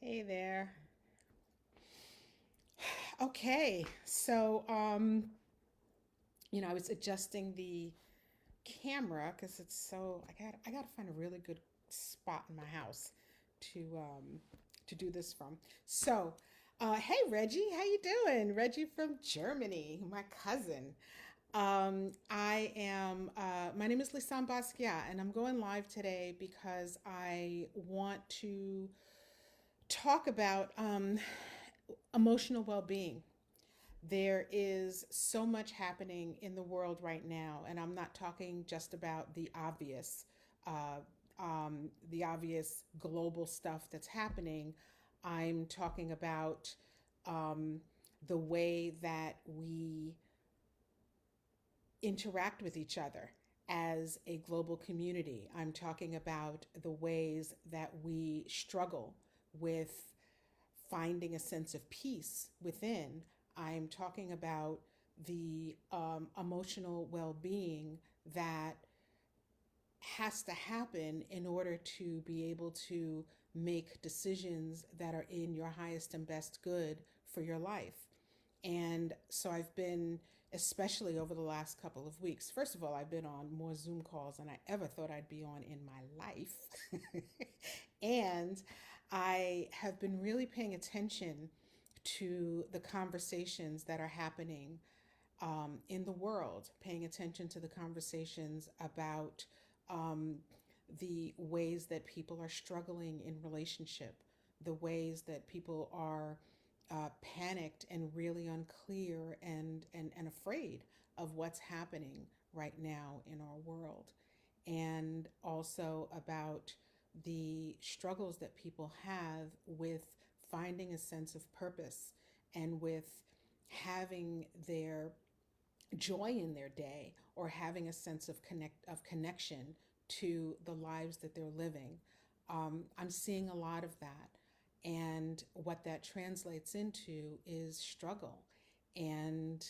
Hey there. Okay, so I was adjusting the camera because it's so I got to find a really good spot in my house to to do this from. So, hey Reggie, how you doing? Reggie from Germany, my cousin. I am. My name is Lisane Basquiat, and I'm going live today because I want to talk about emotional well-being. There is so much happening in the world right now, and I'm not talking just about uh, the obvious global stuff that's happening. I'm talking about um, the way that we interact with each other as a global community. I'm talking about the ways that we struggle with finding a sense of peace within. I'm talking about the emotional well being that has to happen in order to be able to make decisions that are in your highest and best good for your life. And so I've been, especially over the last couple of weeks, first of all, I've been on more Zoom calls than I ever thought I'd be on in my life. And I have been really paying attention to the conversations that are happening in the world, paying attention to the conversations about um, the ways that people are struggling in relationship, the ways that people are panicked and really unclear and afraid of what's happening right now in our world, and also about the struggles that people have with finding a sense of purpose and with having their joy in their day or having a sense of connection to the lives that they're living. I'm seeing a lot of that, and what that translates into is struggle and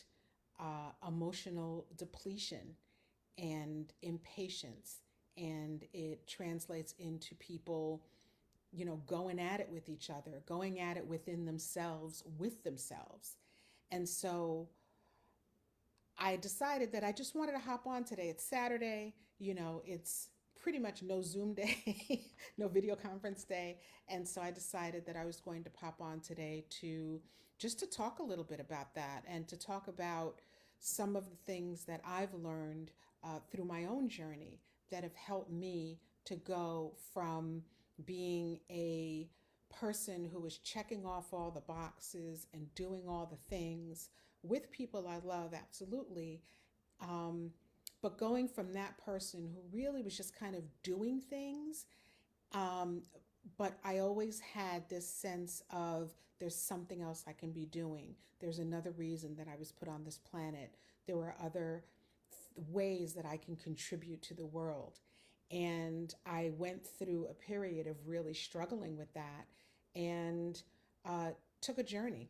emotional depletion and impatience, and it translates into people, going at it with each other, going at it within themselves with themselves. And so I decided that I just wanted to hop on today. It's Saturday, it's pretty much no Zoom day, no video conference day. And so I decided that I was going to pop on today to just to talk a little bit about that and to talk about some of the things that I've learned through my own journey that have helped me to go from being a person who is checking off all the boxes and doing all the things with people I love, absolutely. Um, but going from that person who really was just kind of doing things, um, but I always had this sense of there's something else I can be doing. There's another reason that I was put on this planet. There are other ways that I can contribute to the world. And I went through a period of really struggling with that and uh, took a journey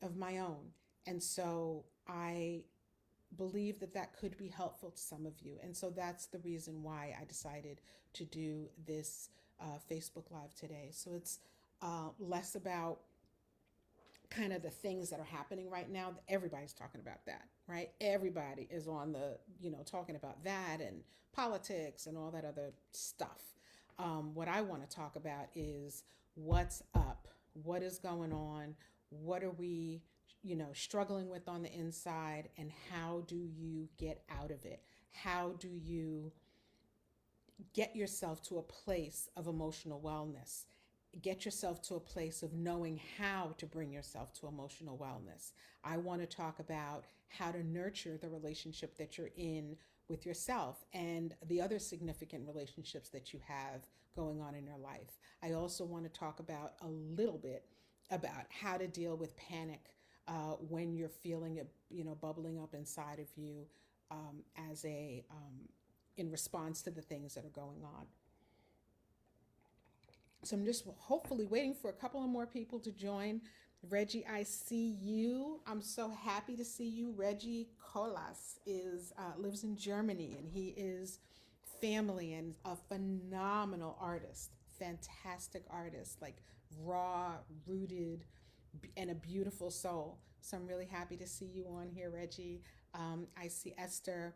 of my own. And so I believe that that could be helpful to some of you. And so that's the reason why I decided to do this Facebook Live today. So it's less about kind of the things that are happening right now. Everybody's talking about that, right? Everybody is on the, talking about that and politics and all that other stuff. What I want to talk about is what's up, what is going on, what are we, struggling with on the inside, and how do you get out of it? How do you get yourself to a place of emotional wellness? Get yourself to a place of knowing how to bring yourself to emotional wellness. I want to talk about how to nurture the relationship that you're in with yourself and the other significant relationships that you have going on in your life. I also want to talk about a little bit about how to deal with panic when you're feeling it, bubbling up inside of you as a in response to the things that are going on. So I'm just hopefully waiting for a couple of more people to join. Reggie, I see you. I'm so happy to see you. Reggie Colas is lives in Germany, and he is family and a phenomenal artist. fantastic artist, like raw, rooted, and a beautiful soul. So I'm really happy to see you on here, Reggie. I see Esther.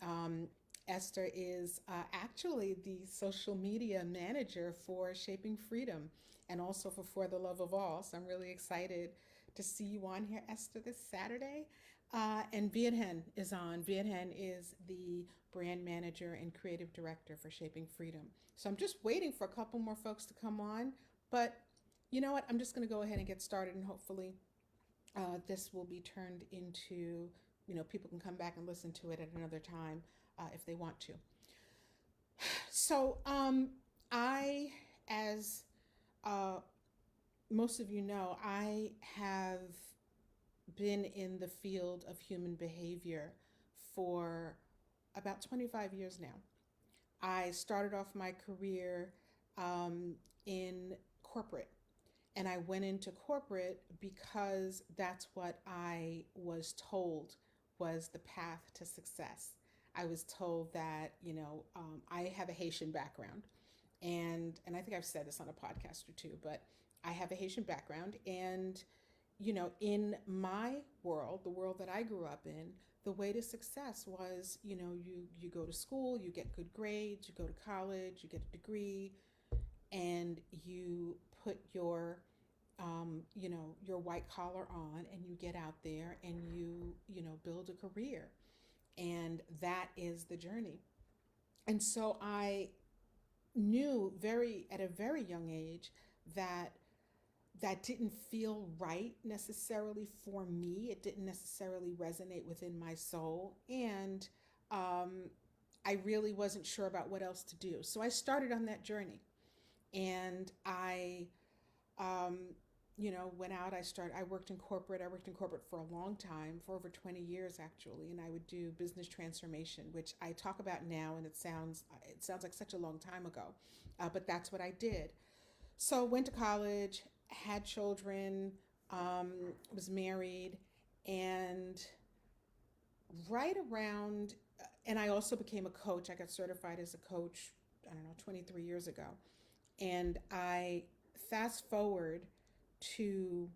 Um, Esther is actually the social media manager for Shaping Freedom and also For the Love of All. So I'm really excited to see you on here, Esther, this Saturday. And Viet Hen is on. Viet Hen is the brand manager and creative director for Shaping Freedom. So I'm just waiting for a couple more folks to come on. But you know what? I'm just going to go ahead and get started, and hopefully this will be turned into, people can come back and listen to it at another time if they want to. So I, as uh, most of you know, I have been in the field of human behavior for about 25 years now. I started off my career um, in corporate, and I went into corporate because that's what I was told was the path to success. I was told that, I have a Haitian background, and I think I've said this on a podcast or two, but I have a Haitian background, and in my world, the world that I grew up in, the way to success was, you go to school, you get good grades, you go to college, you get a degree, and you put your white collar on, and you get out there and you build a career, and that is the journey. And so I knew at a very young age that that didn't feel right necessarily for me. It didn't necessarily resonate within my soul. And I really wasn't sure about what else to do. So I started on that journey. And I, um, went out. I worked in corporate. I worked in corporate for a long time, for over 20 years actually. And I would do business transformation, which I talk about now. And it sounds like such a long time ago. But that's what I did. So went to college, had children, was married, and right around, and I also became a coach. I got certified as a coach, I don't know, 23 years ago. And I fast forward to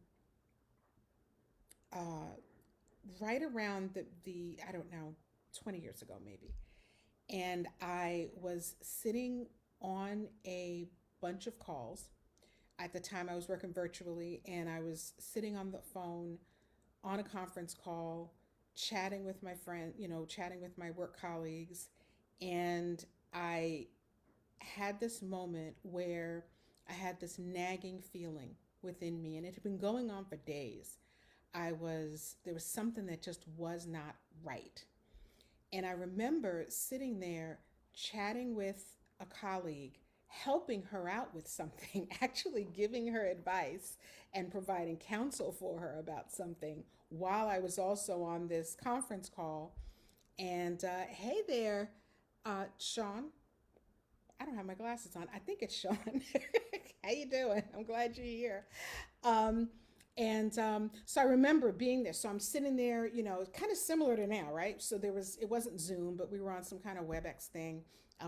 uh, right around the, I don't know, 20 years ago maybe. And I was sitting on a bunch of calls. At the time, I was working virtually, and I was sitting on the phone on a conference call, chatting with my friend, chatting with my work colleagues. And I had this moment where I had this nagging feeling within me, and it had been going on for days. There was something that just was not right. And I remember sitting there chatting with a colleague, helping her out with something, actually giving her advice and providing counsel for her about something while I was also on this conference call. And hey there, Sean. I don't have my glasses on. I think it's Sean. How you doing? I'm glad you're here. Um, and so I remember being there. So I'm sitting there, kind of similar to now, right? So it wasn't Zoom, but we were on some kind of WebEx thing.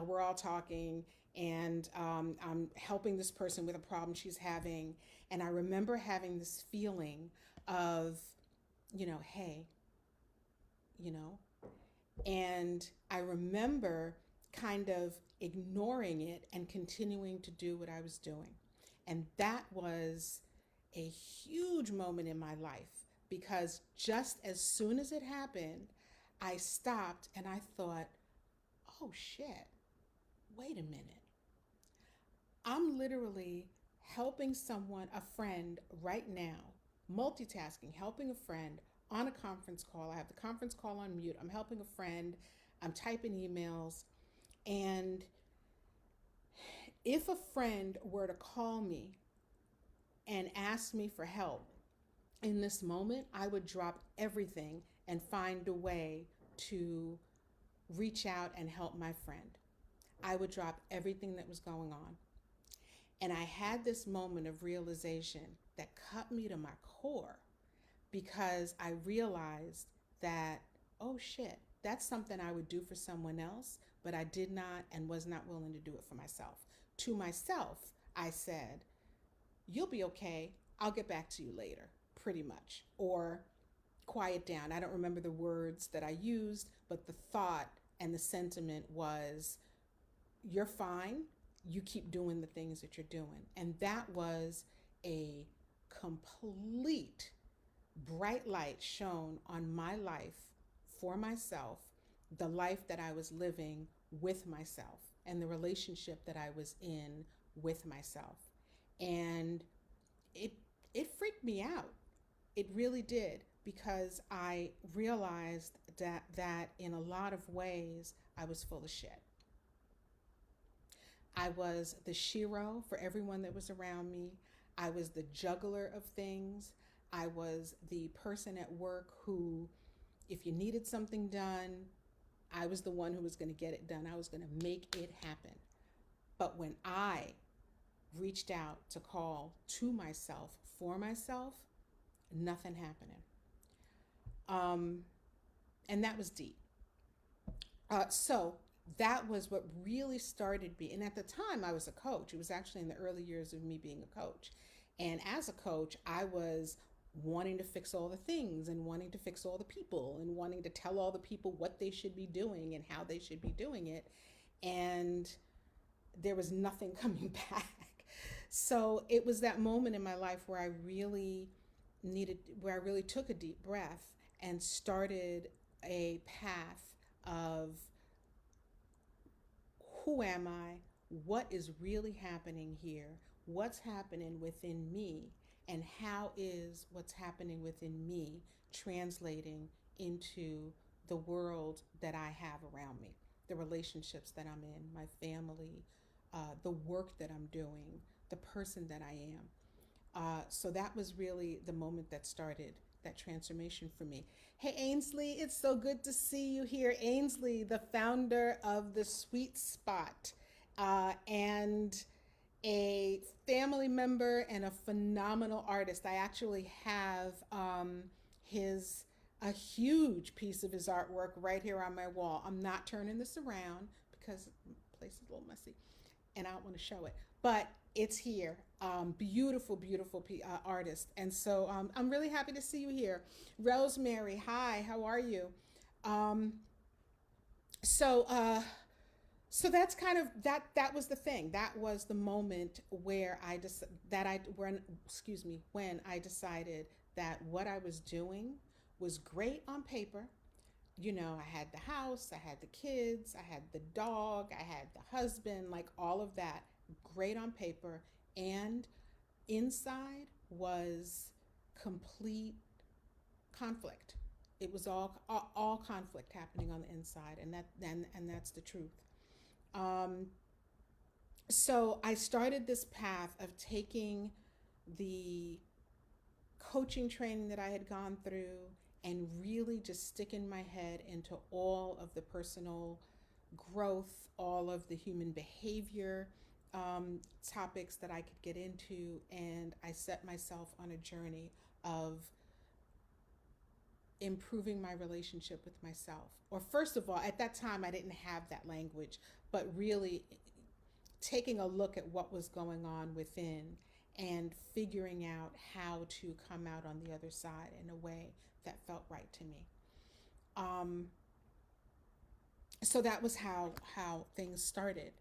We're all talking, and I'm helping this person with a problem she's having. And I remember having this feeling of, hey, you know, and I remember kind of ignoring it and continuing to do what I was doing. And that was a huge moment in my life, because just as soon as it happened, I stopped and I thought, oh shit, wait a minute. I'm literally helping someone, a friend, right now, multitasking, helping a friend on a conference call. I have the conference call on mute. I'm helping a friend. I'm typing emails. And if a friend were to call me and ask me for help in this moment, I would drop everything and find a way to reach out and help my friend. I would drop everything that was going on. And I had this moment of realization that cut me to my core, because I realized that, oh shit, that's something I would do for someone else, but I did not and was not willing to do it for myself. To myself, I said, "You'll be okay. I'll get back to you later," pretty much. Or, "Quiet down." I don't remember the words that I used, but the thought and the sentiment was, "You're fine. You keep doing the things that you're doing." And that was a complete bright light shone on my life for myself, the life that I was living with myself, and the relationship that I was in with myself. And it it freaked me out. It really did, because I realized that in a lot of ways I was full of shit. I was the shero for everyone that was around me. I was the juggler of things. I was the person at work who, if you needed something done, I was the one who was going to get it done. I was going to make it happen. But when I reached out to call to myself for myself, nothing happening. Um, and that was deep. So that was what really started me. And at the time, I was a coach. It was actually in the early years of me being a coach. And as a coach, I was wanting to fix all the things and wanting to fix all the people and wanting to tell all the people what they should be doing and how they should be doing it. And there was nothing coming back. So it was that moment in my life where where I really took a deep breath and started a path of, who am I? What is really happening here? What's happening within me? And how is what's happening within me translating into the world that I have around me? The relationships that I'm in, my family, the work that I'm doing, the person that I am. So that was really the moment that started that transformation for me. Hey, Ainsley, it's so good to see you here. Ainsley, the founder of The Sweet Spot, and a family member and a phenomenal artist. I actually have his a huge piece of his artwork right here on my wall. I'm not turning this around because the place is a little messy and I don't want to show it, but it's here. Beautiful, beautiful artist. And so I'm really happy to see you here. Rosemary, hi, how are you? Um, so, uh, so that's kind of that was the thing. That was the moment where when I decided that what I was doing was great on paper. I had the house, I had the kids, I had the dog, I had the husband, like all of that, great on paper. And inside was complete conflict. It was all conflict happening on the inside, and that's the truth. Um, so I started this path of taking the coaching training that I had gone through and really just sticking my head into all of the personal growth, all of the human behavior topics that I could get into. And I set myself on a journey of improving my relationship with myself. Or, first of all, at that time, I didn't have that language, but really taking a look at what was going on within and figuring out how to come out on the other side in a way that felt right to me. Um, so that was how things started.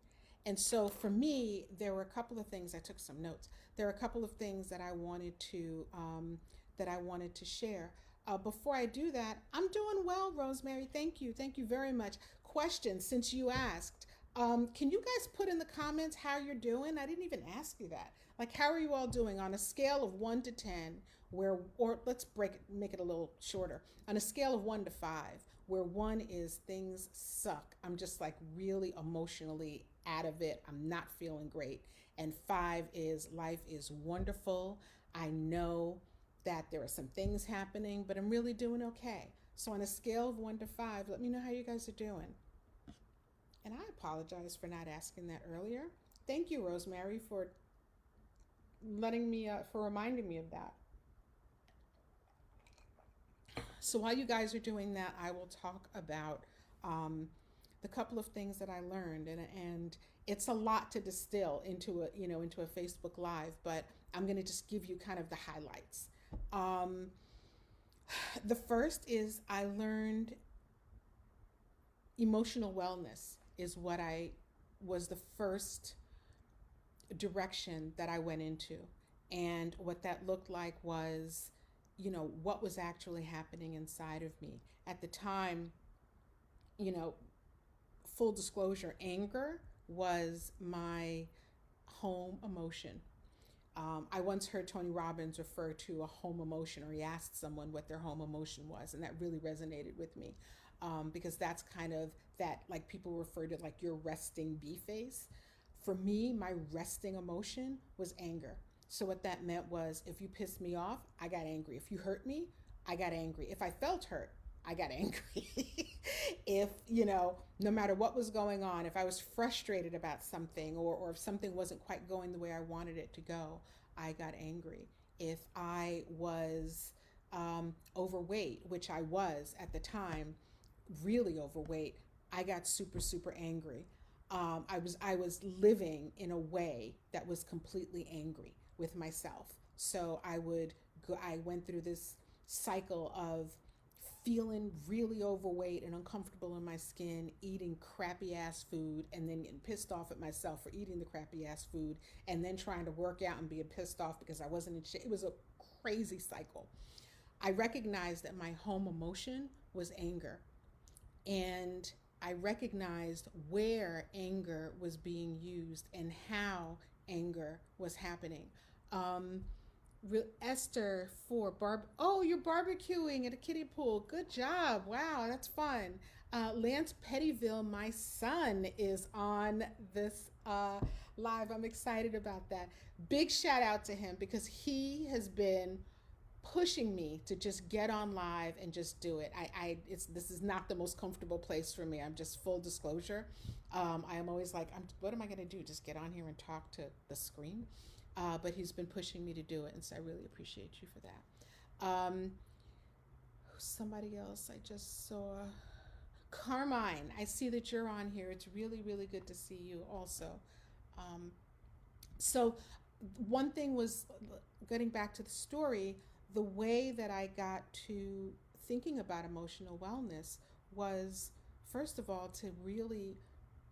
And so for me, there were a couple of things. I took some notes. There are a couple of things that I wanted to share. Before I do that, I'm doing well, Rosemary. Thank you very much. Question, since you asked, can you guys put in the comments how you're doing? I didn't even ask you that. Like, how are you all doing on a scale of 1 to 10? Or let's make it a little shorter. On a scale of 1 to 5, where 1 is things suck, I'm just like really emotionally out of it, I'm not feeling great, and 5 is life is wonderful. I know that there are some things happening, but I'm really doing okay. So on a scale of 1 to 5, let me know how you guys are doing. And I apologize for not asking that earlier. Thank you, Rosemary, for for reminding me of that. So while you guys are doing that, I will talk about the couple of things that I learned, and It's a lot to distill into a Facebook Live, but I'm going to just give you kind of the highlights. Um, the first is I learned emotional wellness is what I was the first direction that I went into. And what that looked like was, what was actually happening inside of me. At the time, you know, full disclosure, anger was my home emotion. I once heard Tony Robbins refer to a home emotion, or he asked someone what their home emotion was, and that really resonated with me, because that's kind of that, like people refer to like your resting bee face. For me, my resting emotion was anger. So what that meant was, if you pissed me off, I got angry. If you hurt me, I got angry. If I felt hurt, I got angry. If, no matter what was going on, if I was frustrated about something, or if something wasn't quite going the way I wanted it to go, I got angry. If I was overweight, which I was at the time, really overweight, I got super, super angry. I was living in a way that was completely angry with myself. So I went through this cycle of feeling really overweight and uncomfortable in my skin, eating crappy ass food, and then getting pissed off at myself for eating the crappy ass food, and then trying to work out and being pissed off because I wasn't in shape. It was a crazy cycle. I recognized that my home emotion was anger, and I recognized where anger was being used and how anger was happening. Um, Esther for Oh, you're barbecuing at a kiddie pool. Good job. Wow, that's fun. Lance Pettyville, my son, is on this live. I'm excited about that. Big shout out to him because he has been pushing me to just get on live and just do it. This is not the most comfortable place for me. I'm just full disclosure. I am always like, what am I going to do? Just get on here and talk to the screen? But he's been pushing me to do it, and so I really appreciate you for that. Somebody else I just saw. Carmine, I see that you're on here. It's really, really good to see you also. Um, so, one thing was, getting back to the story, the way that I got to thinking about emotional wellness was, first of all, to really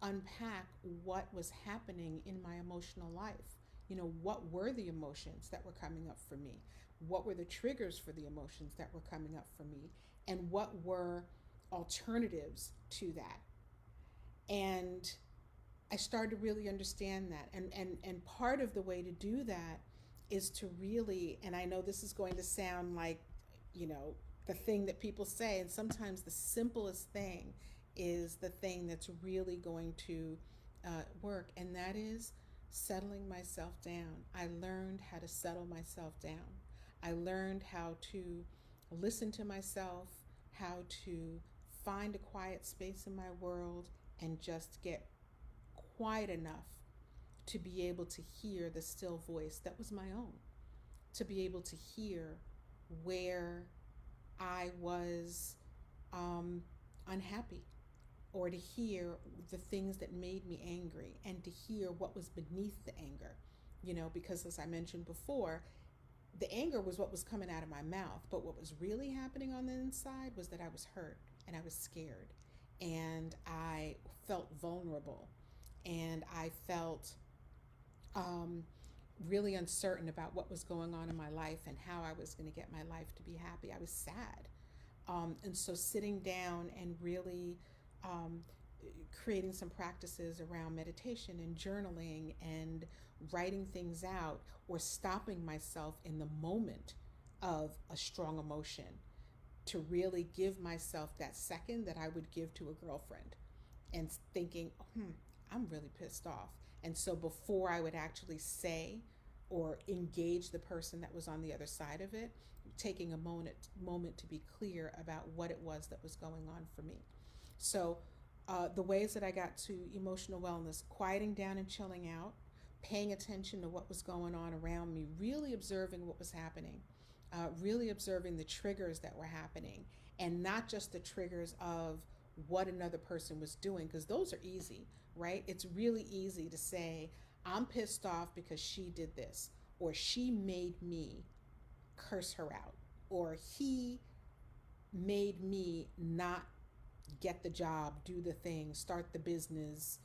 unpack what was happening in my emotional life. What were the emotions that were coming up for me? What were the triggers for the emotions that were coming up for me? And what were alternatives to that? And I started to really understand that. And part of the way to do that is to really, and I know this is going to sound like, you know, the thing that people say, and sometimes the simplest thing is the thing that's really going to work, and that is settling myself down. I learned how to settle myself down. I learned how to listen to myself, how to find a quiet space in my world and just get quiet enough to be able to hear the still voice that was my own, to be able to hear where I was unhappy, or to hear the things that made me angry, and to hear what was beneath the anger. Because as I mentioned before, the anger was what was coming out of my mouth, but what was really happening on the inside was that I was hurt and I was scared and I felt vulnerable and I felt really uncertain about what was going on in my life and how I was going to get my life to be happy. I was sad. And so sitting down and really creating some practices around meditation and journaling and writing things out, or stopping myself in the moment of a strong emotion to really give myself that second that I would give to a girlfriend, and thinking, I'm really pissed off. And so before I would actually say or engage the person that was on the other side of it, taking a moment to be clear about what it was that was going on for me. So the ways that I got to emotional wellness: quieting down and chilling out, paying attention to what was going on around me, really observing what was happening, really observing the triggers that were happening, and not just the triggers of what another person was doing, because those are easy, right? It's really easy to say, I'm pissed off because she did this, or she made me curse her out, or he made me not get the job, do the thing, start the business,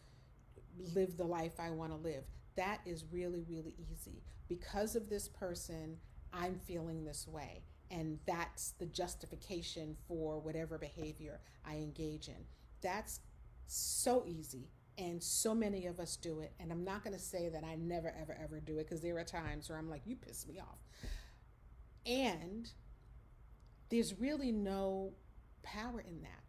live the life I want to live. That is really, really easy. Because of this person, I'm feeling this way. And that's the justification for whatever behavior I engage in. That's so easy. And so many of us do it. And I'm not going to say that I never, ever, ever do it, because there are times where I'm like, you piss me off. And there's really no power in that.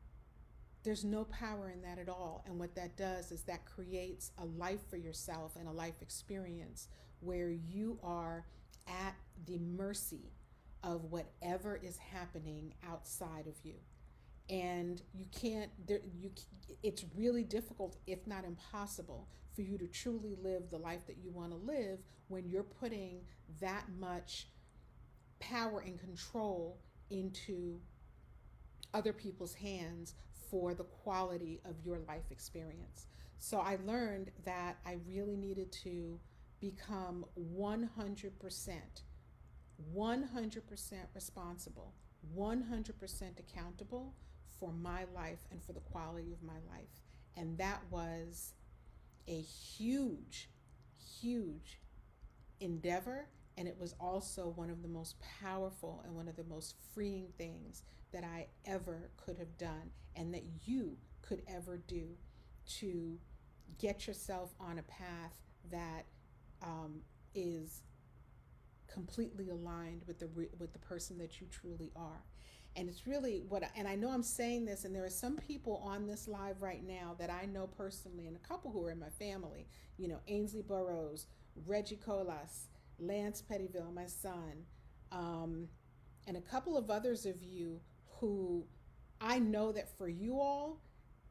There's no power in that at all. And what that does is that creates a life for yourself and a life experience where you are at the mercy of whatever is happening outside of you. And you can't there you it's really difficult, if not impossible, for you to truly live the life that you want to live when you're putting that much power and control into other people's hands for the quality of your life experience. So I learned that I really needed to become 100%, 100% responsible, 100% accountable for my life and for the quality of my life. And that was a huge, huge endeavor. And it was also one of the most powerful and one of the most freeing things that I ever could have done, and that you could ever do, to get yourself on a path that is completely aligned with the person that you truly are. And it's really and I know I'm saying this, and there are some people on this live right now that I know personally, and a couple who are in my family, Ainsley Burroughs, Reggie Colas, Lance Pettyville, my son, and a couple of others of you who I know that for you all,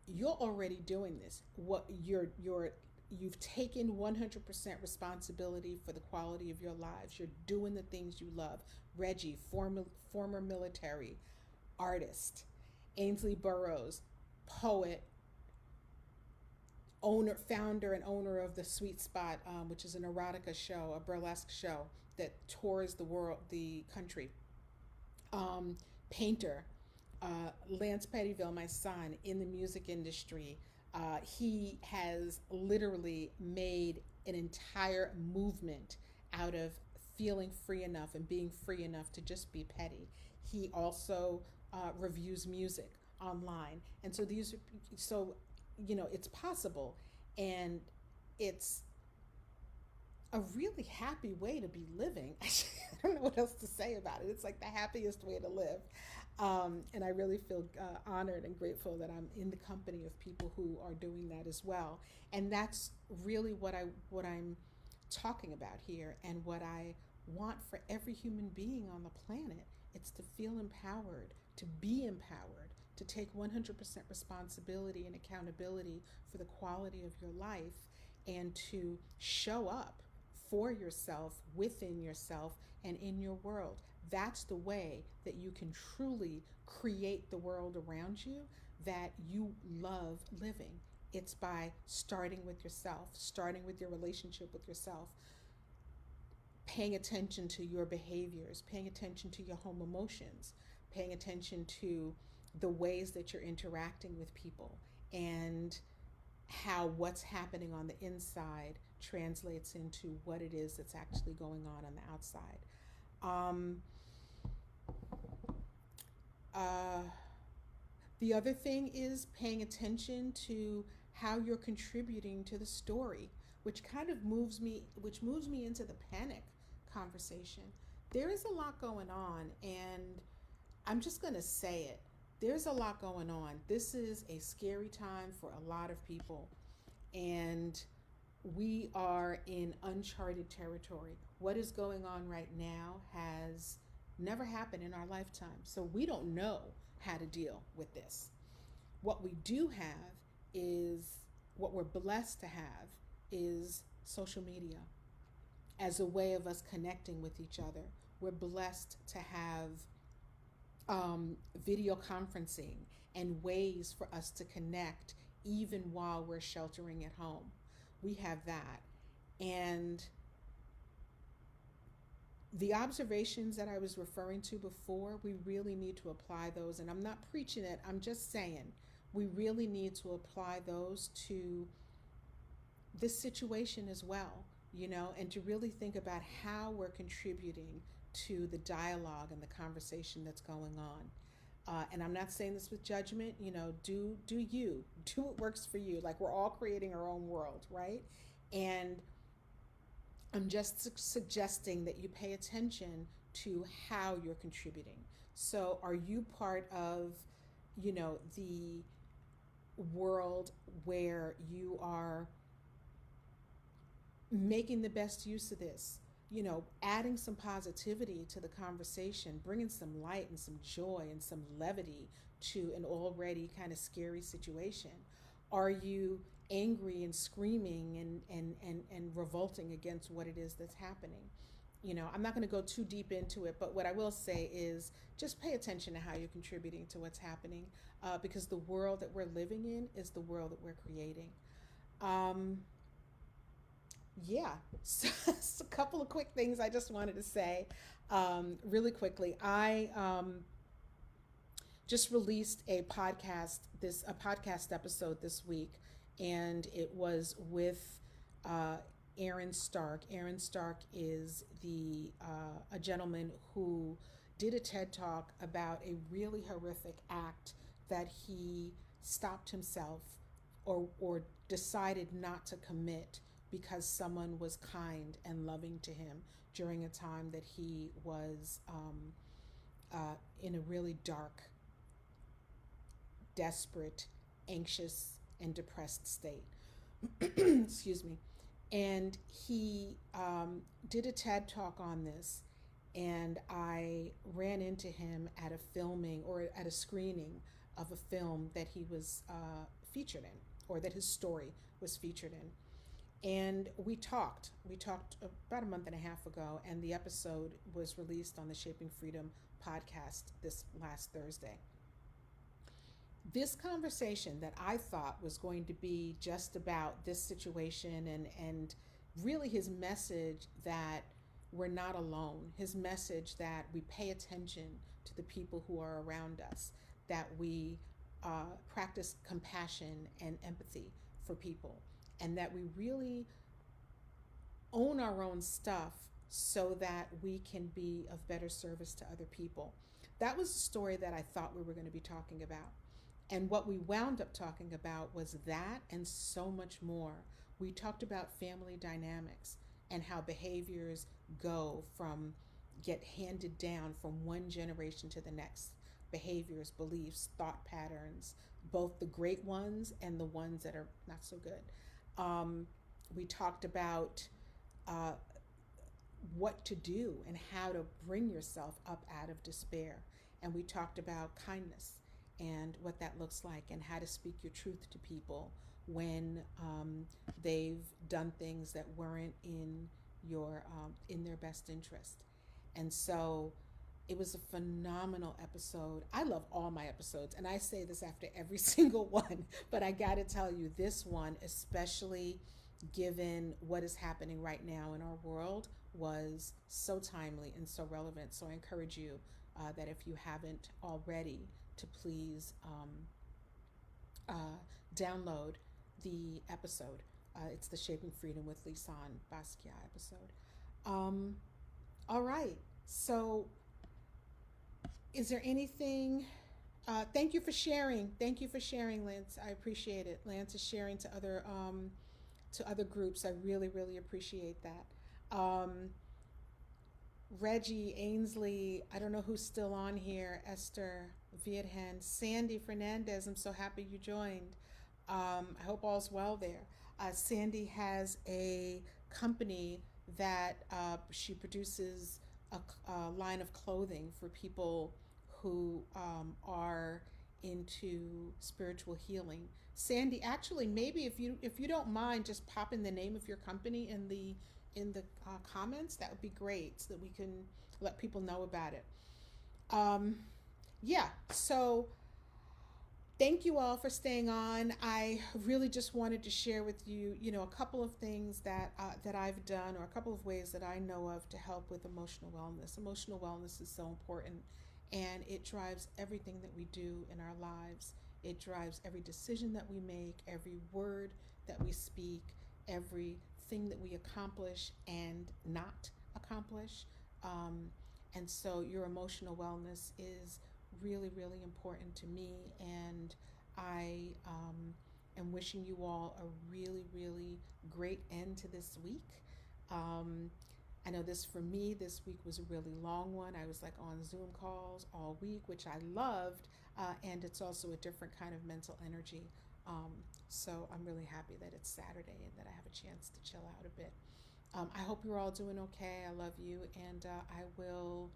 you're already doing this. You've taken 100% responsibility for the quality of your lives. You're doing the things you love. Reggie, former military artist. Ainsley Burroughs, poet, founder and owner of the Sweet Spot, which is an erotica show, a burlesque show that tours the country. Painter, Lance Pettyville, my son, in the music industry. He has literally made an entire movement out of feeling free enough and being free enough to just be petty. He also reviews music online, and it's possible, and it's a really happy way to be living. I don't know what else to say about it. It's like the happiest way to live. And I really feel honored and grateful that I'm in the company of people who are doing that as well. And that's really what I'm talking about here, and what I want for every human being on the planet. It's to feel empowered, to be empowered, to take 100% responsibility and accountability for the quality of your life, and to show up for yourself, within yourself, and in your world. That's the way that you can truly create the world around you that you love living. It's by starting with yourself, starting with your relationship with yourself, paying attention to your behaviors, paying attention to your home emotions, paying attention to the ways that you're interacting with people, and how what's happening on the inside translates into what it is that's actually going on the outside. Um, the other thing is paying attention to how you're contributing to the story, which moves me into the panic conversation. There is a lot going on, and I'm just going to say it. There's a lot going on. This is a scary time for a lot of people, and we are in uncharted territory. What is going on right now has never happened in our lifetime, so we don't know how to deal with this. What we do have is, what we're blessed to have is social media as a way of us connecting with each other. We're blessed to have video conferencing and ways for us to connect even while we're sheltering at home. We have that. And the observations that I was referring to before, we really need to apply those. And I'm not preaching it, I'm just saying we really need to apply those to this situation as well, and to really think about how we're contributing to the dialogue and the conversation that's going on. And I'm not saying this with judgment. Do you do what works for you? Like, we're all creating our own world, right? And I'm just suggesting that you pay attention to how you're contributing. So, are you part of, the world where you are making the best use of this, adding some positivity to the conversation, bringing some light and some joy and some levity to an already kind of scary situation? Are you angry and screaming and revolting against what it is that's happening? I'm not going to go too deep into it, but what I will say is just pay attention to how you're contributing to what's happening, because the world that we're living in is the world that we're creating. Um, yeah, so, a couple of quick things I just wanted to say, really quickly. I just released a podcast episode this week, and it was with Aaron Stark. Aaron Stark is the a gentleman who did a TED talk about a really horrific act that he stopped himself, or decided not to commit because someone was kind and loving to him during a time that he was in a really dark, desperate, anxious, and depressed state. Excuse me. And he did a TED talk on this, and I ran into him at a filming or at a screening of a film that he was featured in, or that his story was featured in. And we talked. We talked about a month and a half ago, and the episode was released on the Shaping Freedom podcast this last Thursday. This conversation that I thought was going to be just about this situation, and really his message that we're not alone, his message that we pay attention to the people who are around us, that we practice compassion and empathy for people, and that we really own our own stuff so that we can be of better service to other people. That was the story that I thought we were going to be talking about. And what we wound up talking about was that and so much more. We talked about family dynamics and how behaviors get handed down from one generation to the next. Behaviors, beliefs, thought patterns, both the great ones and the ones that are not so good. We talked about what to do and how to bring yourself up out of despair. And we talked about kindness and what that looks like, and how to speak your truth to people when they've done things that weren't in their best interest. And so it was a phenomenal episode. I love all my episodes, and I say this after every single one, but I got to tell you, this one, especially given what is happening right now in our world, was so timely and so relevant. So I encourage you that if you haven't already, to please download the episode. It's the Shaping Freedom with Lisane Basquiat episode. All right. So is there anything? Thank you for sharing. Thank you for sharing, Lance. I appreciate it. Lance is sharing to other groups. I really, really appreciate that. Reggie, Ainsley, I don't know who's still on here, Esther, Viethan, Sandy Fernandez, I'm so happy you joined. I hope all's well there. Sandy has a company that she produces a line of clothing for people who are into spiritual healing. Sandy, actually, maybe if you don't mind, just popping the name of your company in the comments, that would be great, so that we can let people know about it. Yeah, so Thank you all for staying on. I really just wanted to share with you, a couple of things that I've done, or a couple of ways that I know of to help with emotional wellness. Emotional wellness is so important, and it drives everything that we do in our lives. It drives every decision that we make, every word that we speak, everything that we accomplish and not accomplish. Um, and so, your emotional wellness is really, really important to me. And I am wishing you all a really, really great end to this week. Um, I know this for me, this week was a really long one. I was like on Zoom calls all week, which I loved. And it's also a different kind of mental energy. Um, so I'm really happy that it's Saturday and that I have a chance to chill out a bit. I hope you're all doing okay. I love you. And I will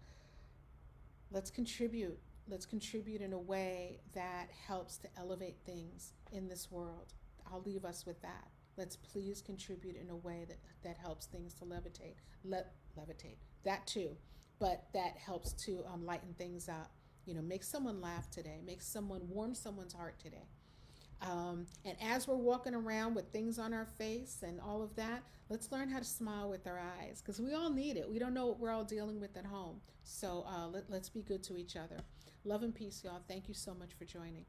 let's contribute. Let's contribute in a way that helps to elevate things in this world. I'll leave us with that. Let's please contribute in a way that helps things to levitate. Levitate. That too. But that helps to lighten things up. Make someone laugh today. Make someone warm someone's heart today. And as we're walking around with things on our face and all of that, let's learn how to smile with our eyes, because we all need it. We don't know what we're all dealing with at home. So let's be good to each other. Love and peace, y'all. Thank you so much for joining.